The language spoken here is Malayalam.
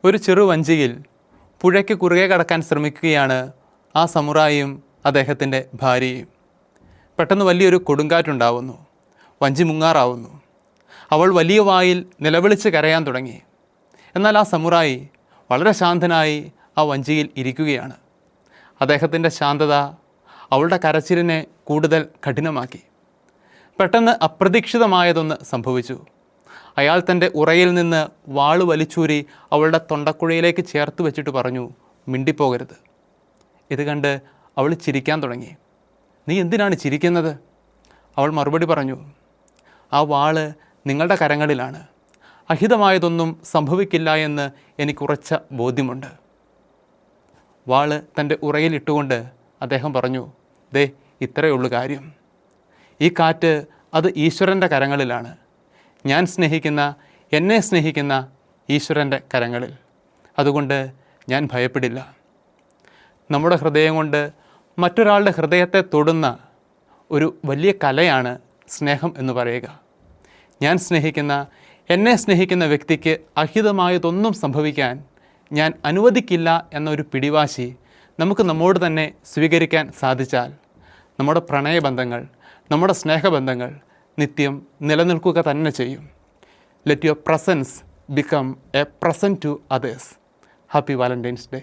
ഒരു ചെറു വഞ്ചിയിൽ പുഴയ്ക്ക് കുറുകെ കടക്കാൻ ശ്രമിക്കുകയാണ് ആ സമുറായിയും അദ്ദേഹത്തിൻ്റെ ഭാര്യയും. പെട്ടെന്ന് വലിയൊരു കൊടുങ്കാറ്റുണ്ടാവുന്നു. വഞ്ചി മുങ്ങാറാവുന്നു. അവൾ വലിയ വായിൽ നിലവിളിച്ച് കരയാൻ തുടങ്ങി. എന്നാൽ ആ സമുറായി വളരെ ശാന്തനായി ആ വഞ്ചിയിൽ ഇരിക്കുകയാണ്. അദ്ദേഹത്തിൻ്റെ ശാന്തത അവളുടെ കരച്ചിലിനെ കൂടുതൽ കഠിനമാക്കി. പെട്ടെന്ന് അപ്രതീക്ഷിതമായതൊന്ന് സംഭവിച്ചു. അയാൾ തൻ്റെ ഉറയിൽ നിന്ന് വാള് വലിച്ചൂരി അവളുടെ തൊണ്ടക്കുഴയിലേക്ക് ചേർത്ത് വെച്ചിട്ട് പറഞ്ഞു, മിണ്ടിപ്പോകരുത്. ഇത് കണ്ട് അവൾ ചിരിക്കാൻ തുടങ്ങി. നീ എന്തിനാണ് ചിരിക്കുന്നത്? അവൾ മറുപടി പറഞ്ഞു, ആ വാള് നിങ്ങളുടെ കരങ്ങളിലാണ്. അഹിതമായതൊന്നും സംഭവിക്കില്ല എന്ന് എനിക്കുറച്ച ബോധ്യമുണ്ട്. വാള് തൻ്റെ ഉറയിലിട്ടുകൊണ്ട് അദ്ദേഹം പറഞ്ഞു, ദേ ഇത്രയുള്ളൂ കാര്യം. ഈ കാറ്റ് അത് ഈശ്വരൻ്റെ കരങ്ങളിലാണ്. ഞാൻ സ്നേഹിക്കുന്ന, എന്നെ സ്നേഹിക്കുന്ന ഈശ്വരൻ്റെ കരങ്ങളിൽ. അതുകൊണ്ട് ഞാൻ ഭയപ്പെടില്ല. നമ്മുടെ ഹൃദയം കൊണ്ട് മറ്റൊരാളുടെ ഹൃദയത്തെ തൊടുന്ന ഒരു വലിയ കലയാണ് സ്നേഹം എന്ന് പറയുക. ഞാൻ സ്നേഹിക്കുന്ന, എന്നെ സ്നേഹിക്കുന്ന വ്യക്തിക്ക് അഹിതമായതൊന്നും സംഭവിക്കാൻ ഞാൻ അനുവദിക്കില്ല എന്നൊരു പിടിവാശി നമുക്ക് നമ്മോട് തന്നെ സ്വീകരിക്കാൻ സാധിച്ചാൽ നമ്മുടെ പ്രണയബന്ധങ്ങൾ, നമ്മുടെ സ്നേഹബന്ധങ്ങൾ നിത്യം നിലനിൽക്കുക തന്നെ ചെയ്യും. Let your presence become a present to others. Happy Valentine's day.